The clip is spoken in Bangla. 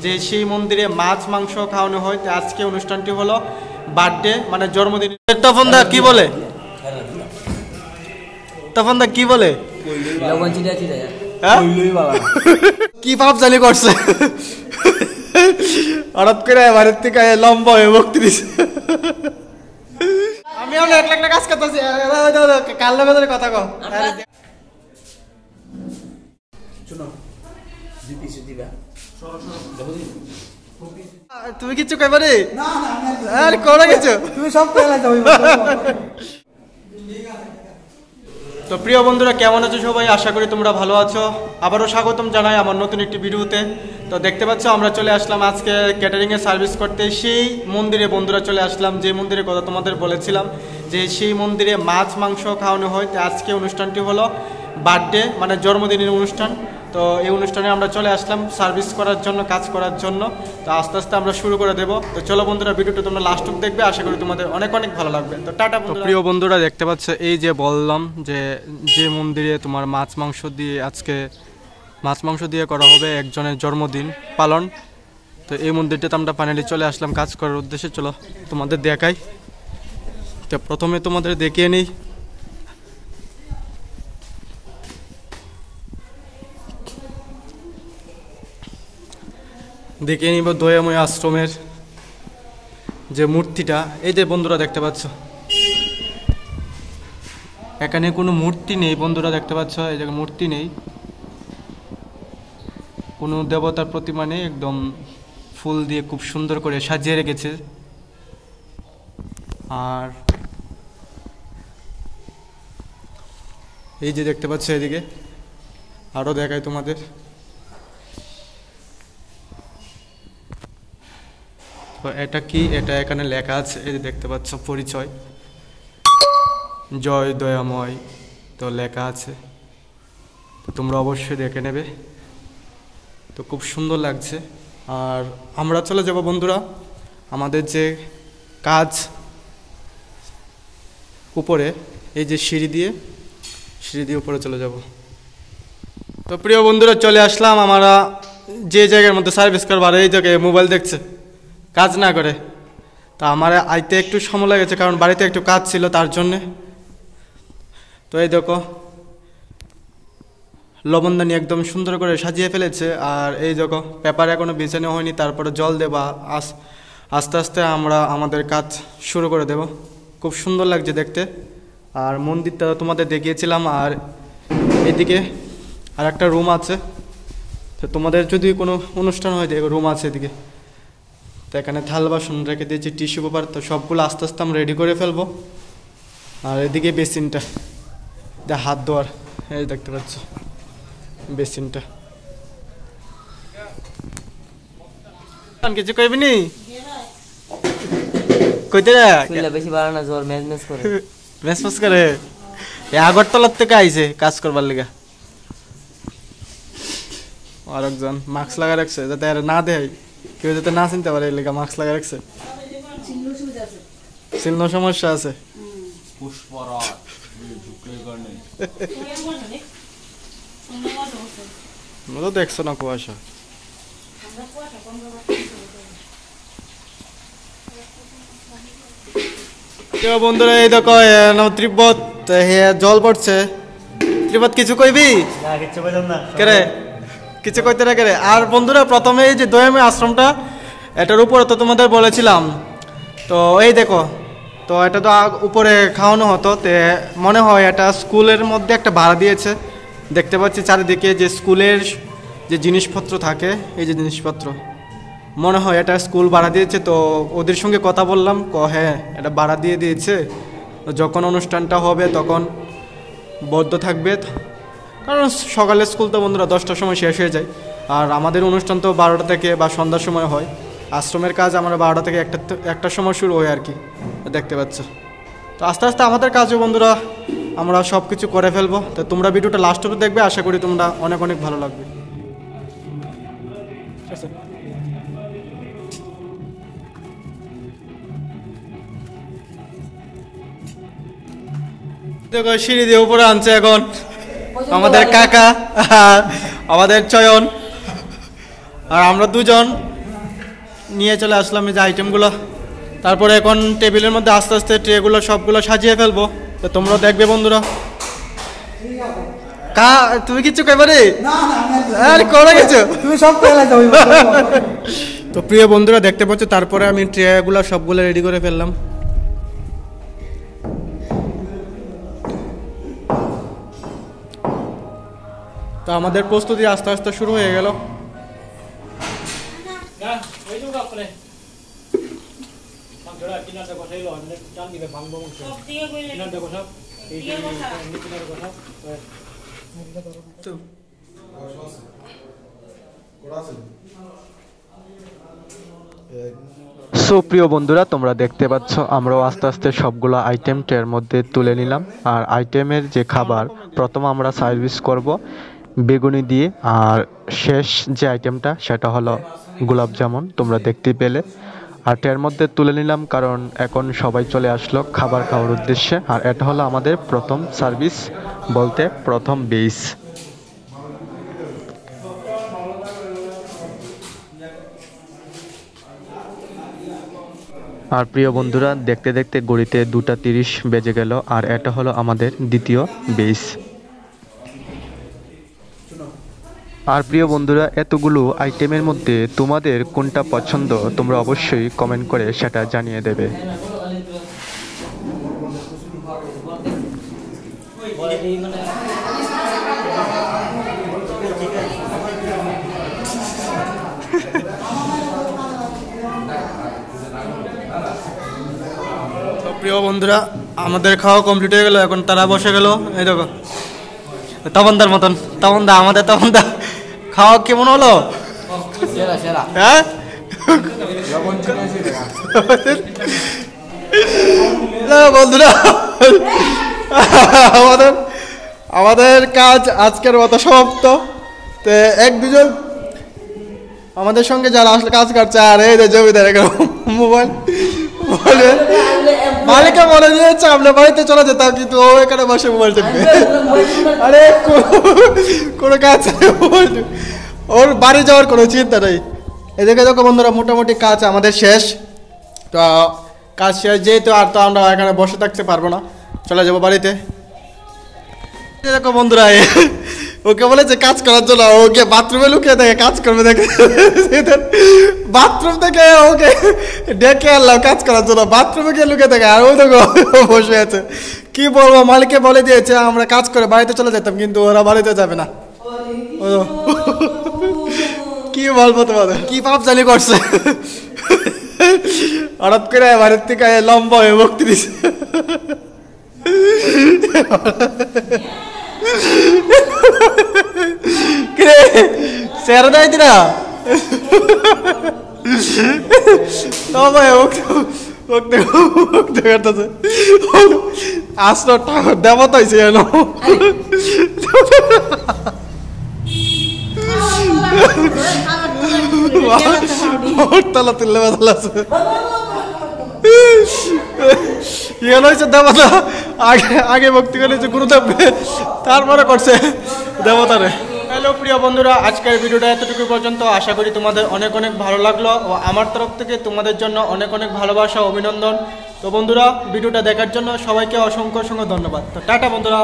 যে সেই মন্দিরে মাছ মাংস খাওয়ানো হয়। তো আজকে অনুষ্ঠানটি হলো বার্থডে মানে জন্মদিন। তপন দা কি বলে? তপন দা কি বলে? কি ভাব জানি করছে হঠাৎ করে বাড়ির থেকে লম্বা হয়ে ভক্তি দিছে। আমি এক লাখ কাজ করতেছি কাল লোকের কথা কো। তুমি কিচ্ছু কইবারে আরে কোন কিছু তুমি সব কইলা যাও। তো প্রিয় বন্ধুরা কেমন আছো সবাই? আশা করি তোমরা ভালো আছো। আবারও স্বাগতম জানাই আমার নতুন একটি ভিডিওতে। তো দেখতে পাচ্ছ আমরা চলে আসলাম আজকে ক্যাটারিং এর সার্ভিস করতে। সেই মন্দিরে বন্ধুরা চলে আসলাম যে মন্দিরের কথা তোমাদের বলেছিলাম, যে সেই মন্দিরে মাছ মাংস খাওয়ানো হয়। তো আজকে অনুষ্ঠানটি হলো বার্থডে মানে জন্মদিনের অনুষ্ঠান। তো এই অনুষ্ঠানে আমরা চলে আসলাম সার্ভিস করার জন্য, কাজ করার জন্য। তো আস্তে আস্তে আমরা শুরু করে দেবো। তো চলো বন্ধুরা ভিডিওটা তোমরা লাস্ট অবধি দেখবে, আশা করি তোমাদের অনেক অনেক ভালো লাগবে। তো টাটা বন্ধুরা। প্রিয় বন্ধুরা দেখতে পাচ্ছ এই যে বললাম যে মন্দিরে তোমার মাছ মাংস দিয়ে করা হবে একজনের জন্মদিন পালন। তো এই মন্দিরটাতে আমরা ফাইনালি চলে আসলাম কাজ করার উদ্দেশ্যে। চলো তোমাদের দেখাই। তো প্রথমে তোমাদের দেখিয়ে নিই। দেখে নিব দয়াময় আশ্রমের যে মূর্তিটা। এই যে বন্ধুরা দেখতে পাচ্ছ এখানে কোনো মূর্তি নেই। বন্ধুরা দেখতে পাচ্ছ এই জায়গায় মূর্তি নেই, কোনো দেবতার প্রতিমা নেই। একদম ফুল দিয়ে খুব সুন্দর করে সাজিয়ে রেখেছে। আর এই যে দেখতে পাচ্ছ এদিকে আরো দেখাই তোমাদের। তো এটা কি, এটা এখানে লেখা আছে এই যে দেখতে পাচ্ছ পরিচয়, জয় দয়াময়। তো লেখা আছে, তো তোমরা অবশ্যই দেখে নেবে। তো খুব সুন্দর লাগছে। আর আমরা চলে যাব বন্ধুরা আমাদের যে কাজ উপরে, এই যে সিঁড়ি দিয়ে উপরে চলে যাব। তো প্রিয় বন্ধুরা চলে আসলাম আমরা যে জায়গার মধ্যে সার্ভিস করবার। এই জায়গায় মোবাইল দেখছে, কাজ না করে। তা আমার আইতে একটু সময় লেগেছে, কারণ বাড়িতে একটু কাজ ছিল তার জন্যে। তো এই দেখো লবণদানি একদম সুন্দর করে সাজিয়ে ফেলেছে। আর এই দেখো পেপার এখনো বিছানো হয়নি, তারপরে জল দেবা। আস্তে আস্তে আমরা আমাদের কাজ শুরু করে দেব। খুব সুন্দর লাগছে দেখতে। আর মন্দিরটা তোমাদের দেখিয়েছিলাম। আর এদিকে আর একটা রুম আছে। তো তোমাদের যদি কোনো অনুষ্ঠান হয় দেখো রুম আছে এদিকে। তো এখানে থাল বাসন রেখে দিয়েছি, টিস্যু পেপার। তো সবগুলো আস্তে আস্তে আমরা রেডি করে ফেলবো। আর এদিকে বেসিনটা, হাত ধোয়ার, এই দেখতে পাচ্ছ বেসিনটা। কিছু কইবি নি? কইতে বেশি বাড়ানো জ্বর মেস করে আগরতলার থেকে আইছে কাজ করবার লিগা। আরেকজন মাস্ক লাগা রাখছে যাতে আর না দেয়, কেউ যাতে না চিনতে পারে, লেগা মাস্ক লাগা রাখছে। চিহ্ন সমস্যা আছে। দেখছো না কুয়াশা। বন্ধুরা এই দেখো ত্রিপদ জল পড়ছে। ত্রিপদ কিছু কইবি? কেরে কিছু কইতে না কেরে? আর বন্ধুরা প্রথমে এই যে দয়াময় আশ্রমটা, এটার উপরে তো তোমাদের বলেছিলাম। তো এই দেখো, তো এটা তো উপরে খাওয়ানো হতো। তে মনে হয় এটা স্কুলের মধ্যে একটা ভাড়া দিয়েছে। দেখতে পাচ্ছি চারিদিকে যে স্কুলের যে জিনিসপত্র থাকে, এই যে জিনিসপত্র, মনে হয় এটা স্কুল ভাড়া দিয়েছে। তো ওদের সঙ্গে কথা বললাম, হ্যাঁ এটা ভাড়া দিয়ে দিয়েছে। যখন অনুষ্ঠানটা হবে তখন বদ্ধ থাকবে, কারণ সকালে স্কুল তো বন্ধুরা 10টার সময় শেষ হয়ে যায়। আর আমাদের অনুষ্ঠান তো 12টা থেকে বা সন্ধ্যার সময় হয়। আশ্রমের কাজ আমরা 12টা থেকে একটার সময় শুরু হয় আর কি, দেখতে পাচ্ছ। তো আস্তে আস্তে আমাদের কাজও বন্ধুরা আমরা সব কিছু করে ফেলবো। তো তোমরা ভিডিওটা লাস্ট অবধি দেখবে, আশা করি তোমরা অনেক অনেক ভালো লাগবে। দেখো সিঁড়ি দিয়ে উপরে আনছে এখন আমাদের কাকা, আমাদের চয়ন। আর আমরা দুজন নিয়ে চলে আসলাম এই যে আইটেমগুলো। তারপরে এখন টেবিলের মধ্যে আস্তে আস্তে ট্রেগুলো সবগুলো সাজিয়ে ফেলবো। তো তোমরা দেখবে বন্ধুরা। তুমি কিচ্ছু কইবারে আর করে গেছো তুমি সব পেলা যাও। তো প্রিয় বন্ধুরা দেখতে পাচ্ছ, তারপরে আমি ট্রেগুলো সবগুলো রেডি করে ফেললাম। তো আমাদের প্রস্তুতি আস্তে আস্তে শুরু হয়ে গেল। সো প্রিয় বন্ধুরা, তোমরা দেখতে পাচ্ছ আমরাও আস্তে আস্তে সবগুলো আইটেম ট্রের মধ্যে তুলে নিলাম। আর আইটেমের যে খাবার প্রথম আমরা সার্ভিস করব বেগুনি দিয়ে, আর শেষ যে আইটেমটা সেটা হলো গোলাপ জামুন, তোমরা দেখতে পেলে। আর ট্রের মধ্যে তুলে নিলাম কারণ এখন সবাই চলে আসলো খাবার খাওয়ার উদ্দেশ্যে। আর এটা হলো আমাদের প্রথম সার্ভিস, বলতে প্রথম বেস। আর প্রিয় বন্ধুরা দেখতে দেখতে ঘড়িতে 2:30 বেজে গেল। আর এটা হলো আমাদের দ্বিতীয় বেস। আর প্রিয় বন্ধুরা, এতগুলো আইটেমের মধ্যে তোমাদের কোনটা পছন্দ তোমরা অবশ্যই কমেন্ট করে সেটা জানিয়ে দেবে। প্রিয় বন্ধুরা আমাদের খাওয়া কমপ্লিট হয়ে গেল, এখন তারা বসে গেল। এই দেখো তপনদার মতন, তপনদা আমাদের তপনদা খাওয়া কেমন হলো? হ্যাঁ বন্ধুরা আমাদের আমাদের কাজ আজকের মতো সমাপ্ত। তো এক দুজন আমাদের সঙ্গে যারা আসলে কাজ করছে, আর এই যে জমিদার মোবাইল মালিকা বলে দিয়েছে আমরা বাড়িতে চলে যেতাম, কিন্তু ও এখানে বসে মোবাইল টিপবে। আরে কোনো কাজ ওর বাড়ি যাওয়ার কোনো চিন্তা নেই। এদিকে দেখো বন্ধুরা মোটামুটি কাজ আমাদের শেষ। তো কাজ শেষ যেহেতু আর তো আমরা এখানে বসে থাকতে পারবো না, চলে যাবো বাড়িতে। দেখো বন্ধুরা ওকে বলেছে কাজ করার জন্য, ওকে বাথরুমে লুকিয়ে দেখে কাজ করবে, দেখে বাথরুম থেকে ওকে ডেকে আনলাম কাজ করার জন্য, বাথরুমে গিয়ে লুকিয়ে দেখে। আর ও দেখো বসে আছে। কি বলবো, মালিককে বলে দিয়েছে আমরা কাজ করে বাড়িতে চলে যেতাম, কিন্তু ওরা বাড়িতে যাবে না। কি বলবো তোমাদের, কি পাপ জানি করছে। হঠাৎ করে বাড়ির থেকে লম্বা হয়ে ভক্তি দিছে। দেবতা হয়েছে যেন তলা তুললে বাদল আছে দেবতা। আগে আগে ভক্তি করেছে গুরুদেবকে, তারপরে করছে দেবতারে। হ্যালো প্রিয় বন্ধুরা, আজকের ভিডিওটা এতটুকু পর্যন্ত। আশা করি তোমাদের অনেক অনেক ভালো লাগলো, ও আমার তরফ থেকে তোমাদের জন্য অনেক অনেক ভালোবাসা, অভিনন্দন। তো বন্ধুরা ভিডিওটা দেখার জন্য সবাইকে অসংখ্য অসংখ্য ধন্যবাদ। তো টাটা বন্ধুরা।